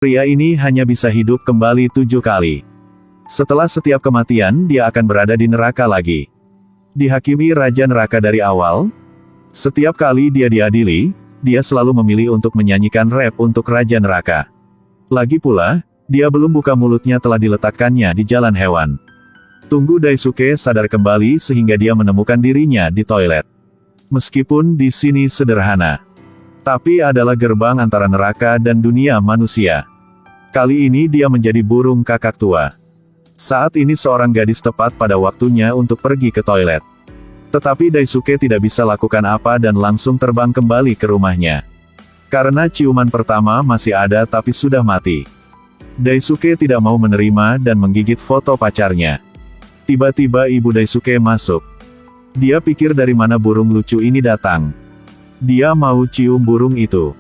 Pria ini hanya bisa hidup kembali 7 kali. Setelah setiap kematian dia akan berada di neraka lagi. Dihakimi Raja Neraka dari awal. Setiap kali dia diadili, dia selalu memilih untuk menyanyikan rap untuk Raja Neraka. Lagi pula, dia belum buka mulutnya telah diletakkannya di jalan hewan. Tunggu Daisuke sadar kembali sehingga dia menemukan dirinya di toilet. Meskipun di sini sederhana, tapi adalah gerbang antara neraka dan dunia manusia. Kali ini dia menjadi burung kakak tua. Saat ini seorang gadis tepat pada waktunya untuk pergi ke toilet. Tetapi Daisuke tidak bisa lakukan apa dan langsung terbang kembali ke rumahnya. Karena ciuman pertama masih ada tapi sudah mati. Daisuke tidak mau menerima dan menggigit foto pacarnya. Tiba-tiba ibu Daisuke masuk. Dia pikir dari mana burung lucu ini datang. Dia mau cium burung itu.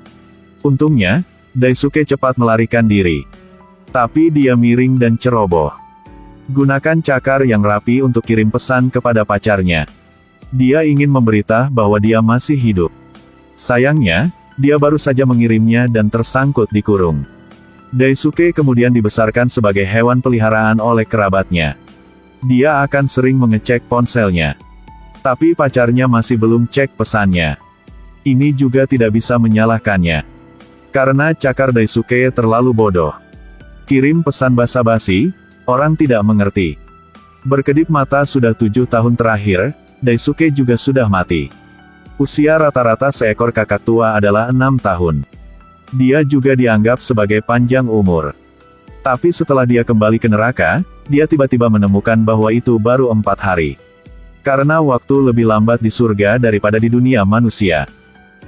Untungnya, Daisuke cepat melarikan diri. Tapi dia miring dan ceroboh. Gunakan cakar yang rapi untuk kirim pesan kepada pacarnya. Dia ingin memberitahu bahwa dia masih hidup. Sayangnya, dia baru saja mengirimnya dan tersangkut di kurung. Daisuke kemudian dibesarkan sebagai hewan peliharaan oleh kerabatnya. Dia akan sering mengecek ponselnya. Tapi pacarnya masih belum cek pesannya. Ini juga tidak bisa menyalahkannya. Karena cakar Daisuke terlalu bodoh. Kirim pesan basa-basi, orang tidak mengerti. Berkedip mata sudah 7 tahun terakhir, Daisuke juga sudah mati. Usia rata-rata seekor kakak tua adalah 6 tahun. Dia juga dianggap sebagai panjang umur. Tapi setelah dia kembali ke neraka, dia tiba-tiba menemukan bahwa itu baru 4 hari. Karena waktu lebih lambat di surga daripada di dunia manusia.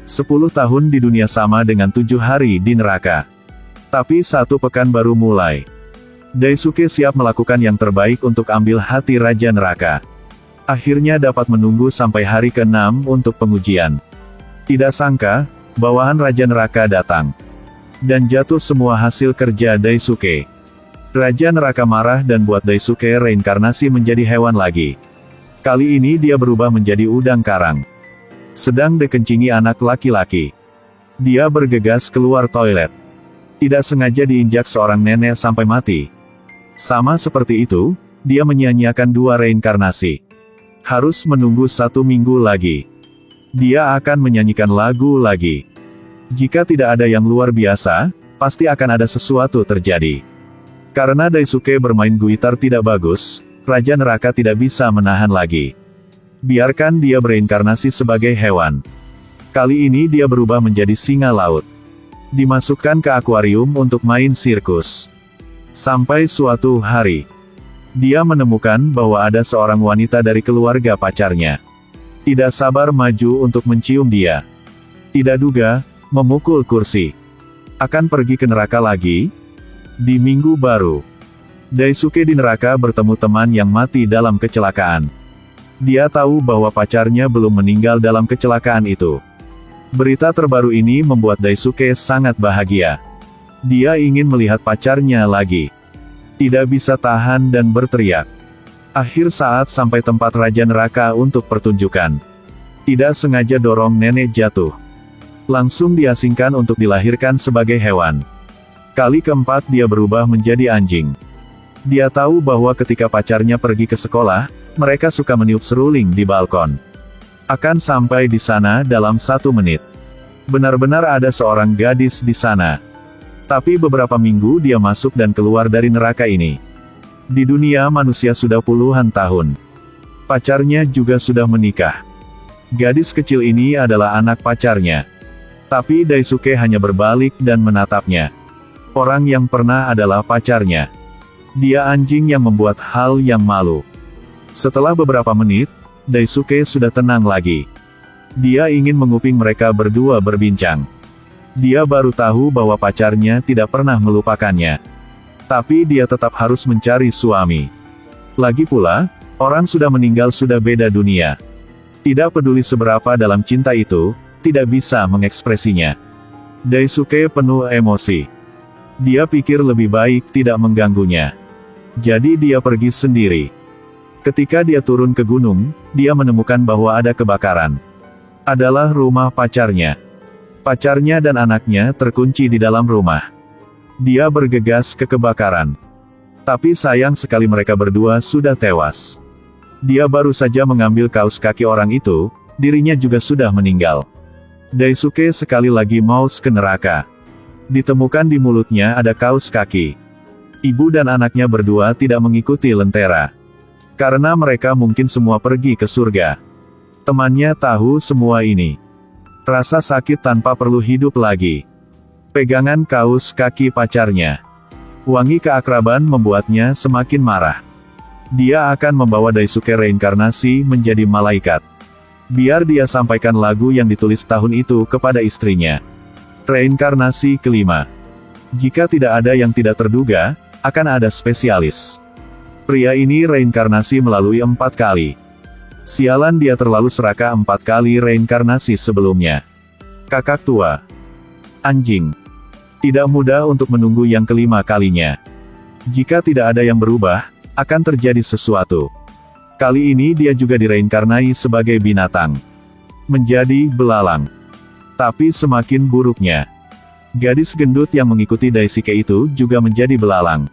10 tahun di dunia sama dengan 7 hari di neraka. Tapi 1 pekan baru mulai. Daisuke siap melakukan yang terbaik untuk ambil hati Raja Neraka. Akhirnya dapat menunggu sampai hari ke-6 untuk pengujian. Tidak sangka, bawahan Raja Neraka datang. Dan jatuh semua hasil kerja Daisuke. Raja Neraka marah dan buat Daisuke reinkarnasi menjadi hewan lagi. Kali ini dia berubah menjadi udang karang. Sedang dikencingi anak laki-laki. Dia bergegas keluar toilet. Tidak sengaja diinjak seorang nenek sampai mati. Sama seperti itu, dia menyia-nyiakan 2 reinkarnasi. Harus menunggu 1 minggu lagi. Dia akan menyanyikan lagu lagi. Jika tidak ada yang luar biasa, pasti akan ada sesuatu terjadi. Karena Daisuke bermain gitar tidak bagus, Raja Neraka tidak bisa menahan lagi. Biarkan dia bereinkarnasi sebagai hewan. Kali ini dia berubah menjadi singa laut. Dimasukkan ke akuarium untuk main sirkus. Sampai suatu hari, dia menemukan bahwa ada seorang wanita dari keluarga pacarnya. Tidak sabar maju untuk mencium dia. Tidak duga, memukul kursi. Akan pergi ke neraka lagi? Di minggu baru, Daisuke di neraka bertemu teman yang mati dalam kecelakaan. Dia tahu bahwa pacarnya belum meninggal dalam kecelakaan itu. Berita terbaru ini membuat Daisuke sangat bahagia. Dia ingin melihat pacarnya lagi. Tidak bisa tahan dan berteriak. Akhir saat sampai tempat Raja Neraka untuk pertunjukan. Tidak sengaja dorong nenek jatuh. Langsung diasingkan untuk dilahirkan sebagai hewan. Kali keempat dia berubah menjadi anjing. Dia tahu bahwa ketika pacarnya pergi ke sekolah, mereka suka meniup seruling di balkon. Akan sampai di sana dalam 1 menit. Benar-benar ada seorang gadis di sana. Tapi beberapa minggu dia masuk dan keluar dari neraka ini. Di dunia manusia sudah puluhan tahun. Pacarnya juga sudah menikah. Gadis kecil ini adalah anak pacarnya. Tapi Daisuke hanya berbalik dan menatapnya. Orang yang pernah adalah pacarnya. Dia anjing yang membuat hal yang malu. Setelah beberapa menit, Daisuke sudah tenang lagi. Dia ingin menguping mereka berdua berbincang. Dia baru tahu bahwa pacarnya tidak pernah melupakannya. Tapi dia tetap harus mencari suami. Lagi pula, orang sudah meninggal sudah beda dunia. Tidak peduli seberapa dalam cinta itu, tidak bisa mengekspresinya. Daisuke penuh emosi. Dia pikir lebih baik tidak mengganggunya. Jadi dia pergi sendiri. Ketika dia turun ke gunung, dia menemukan bahwa ada kebakaran. Adalah rumah pacarnya. Pacarnya dan anaknya terkunci di dalam rumah. Dia bergegas ke kebakaran. Tapi sayang sekali mereka berdua sudah tewas. Dia baru saja mengambil kaus kaki orang itu, dirinya juga sudah meninggal. Daisuke sekali lagi mau ke neraka. Ditemukan di mulutnya ada kaus kaki. Ibu dan anaknya berdua tidak mengikuti lentera. Karena mereka mungkin semua pergi ke surga. Temannya tahu semua ini. Rasa sakit tanpa perlu hidup lagi. Pegangan kaus kaki pacarnya. Wangi keakraban membuatnya semakin marah. Dia akan membawa Daisuke reinkarnasi menjadi malaikat. Biar dia sampaikan lagu yang ditulis tahun itu kepada istrinya. Reinkarnasi kelima. Jika tidak ada yang tidak terduga, akan ada spesialis. Pria ini reinkarnasi melalui 4 kali. Sialan dia terlalu serakah 4 kali reinkarnasi sebelumnya. Kakak tua. Anjing. Tidak mudah untuk menunggu yang kelima kalinya. Jika tidak ada yang berubah, akan terjadi sesuatu. Kali ini dia juga direinkarnai sebagai binatang. Menjadi belalang. Tapi semakin buruknya. Gadis gendut yang mengikuti Daisuke itu juga menjadi belalang.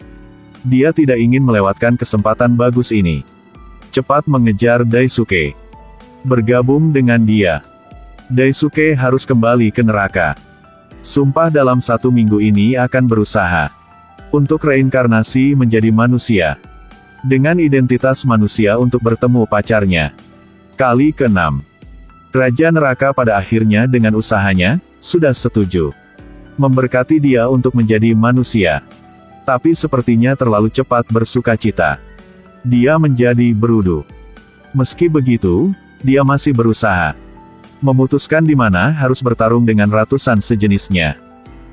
Dia tidak ingin melewatkan kesempatan bagus ini. Cepat mengejar Daisuke. Bergabung dengan dia. Daisuke harus kembali ke neraka. Sumpah dalam 1 minggu ini akan berusaha untuk reinkarnasi menjadi manusia. Dengan identitas manusia untuk bertemu pacarnya. Kali ke-6. Raja neraka pada akhirnya dengan usahanya, sudah setuju. Memberkati dia untuk menjadi manusia. Tapi sepertinya terlalu cepat bersukacita. Dia menjadi berudu. Meski begitu, dia masih berusaha. Memutuskan di mana harus bertarung dengan ratusan sejenisnya.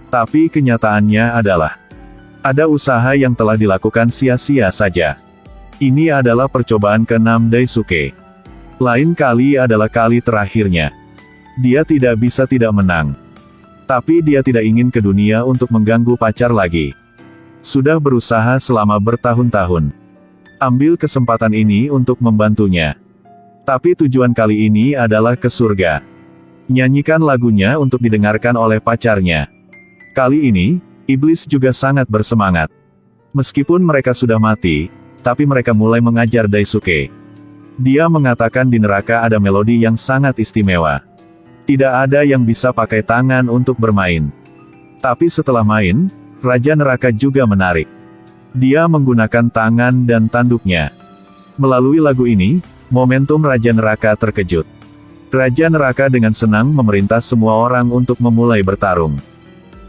Tapi kenyataannya adalah, ada usaha yang telah dilakukan sia-sia saja. Ini adalah percobaan ke-6 Daisuke. Lain kali adalah kali terakhirnya. Dia tidak bisa tidak menang. Tapi dia tidak ingin ke dunia untuk mengganggu pacar lagi. Sudah berusaha selama bertahun-tahun. Ambil kesempatan ini untuk membantunya. Tapi tujuan kali ini adalah ke surga. Nyanyikan lagunya untuk didengarkan oleh pacarnya. Kali ini, iblis juga sangat bersemangat. Meskipun mereka sudah mati, tapi mereka mulai mengajar Daisuke. Dia mengatakan di neraka ada melodi yang sangat istimewa. Tidak ada yang bisa pakai tangan untuk bermain. Tapi setelah main, Raja neraka juga menarik. Dia menggunakan tangan dan tanduknya. Melalui lagu ini, momentum Raja neraka terkejut. Raja neraka dengan senang memerintah semua orang untuk memulai bertarung.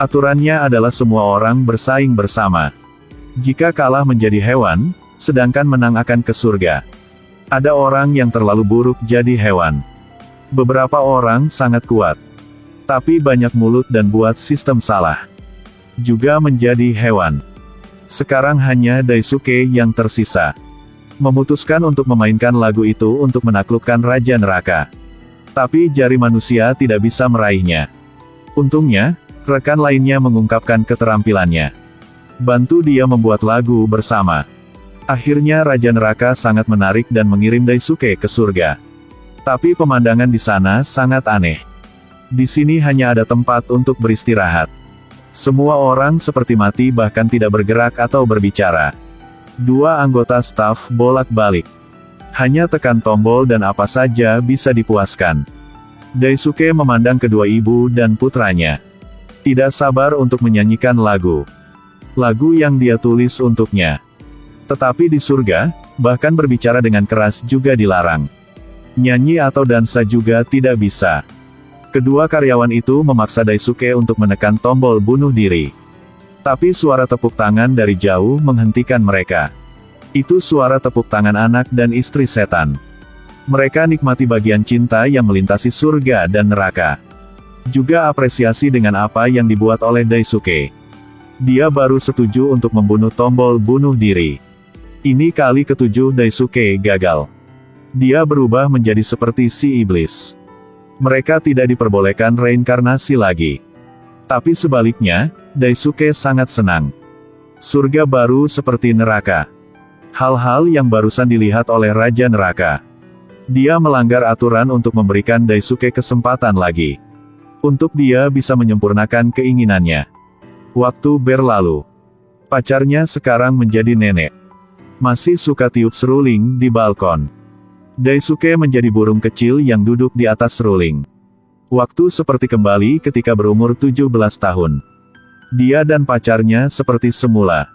Aturannya adalah semua orang bersaing bersama. Jika kalah menjadi hewan, sedangkan menang akan ke surga. Ada orang yang terlalu buruk jadi hewan. Beberapa orang sangat kuat. Tapi banyak mulut dan buat sistem salah. Juga menjadi hewan. Sekarang hanya Daisuke yang tersisa. Memutuskan untuk memainkan lagu itu untuk menaklukkan Raja neraka. Tapi jari manusia tidak bisa meraihnya. Untungnya, rekan lainnya mengungkapkan keterampilannya. Bantu dia membuat lagu bersama. Akhirnya Raja neraka sangat menarik dan mengirim Daisuke ke surga. Tapi pemandangan di sana sangat aneh. Di sini hanya ada tempat untuk beristirahat. Semua orang seperti mati bahkan tidak bergerak atau berbicara. 2 anggota staf bolak-balik. Hanya tekan tombol dan apa saja bisa dipuaskan. Daisuke memandang kedua ibu dan putranya. Tidak sabar untuk menyanyikan lagu. Lagu yang dia tulis untuknya. Tetapi di surga, bahkan berbicara dengan keras juga dilarang. Nyanyi atau dansa juga tidak bisa. Kedua karyawan itu memaksa Daisuke untuk menekan tombol bunuh diri. Tapi suara tepuk tangan dari jauh menghentikan mereka. Itu suara tepuk tangan anak dan istri setan. Mereka nikmati bagian cinta yang melintasi surga dan neraka. Juga apresiasi dengan apa yang dibuat oleh Daisuke. Dia baru setuju untuk membunuh tombol bunuh diri. Ini kali ke-7 Daisuke gagal. Dia berubah menjadi seperti si iblis. Mereka tidak diperbolehkan reinkarnasi lagi. Tapi sebaliknya, Daisuke sangat senang. Surga baru seperti neraka. Hal-hal yang barusan dilihat oleh Raja neraka. Dia melanggar aturan untuk memberikan Daisuke kesempatan lagi. Untuk dia bisa menyempurnakan keinginannya. Waktu berlalu. Pacarnya sekarang menjadi nenek. Masih suka tiup seruling di balkon. Daisuke menjadi burung kecil yang duduk di atas seruling. Waktu seperti kembali ketika berumur 17 tahun. Dia dan pacarnya seperti semula.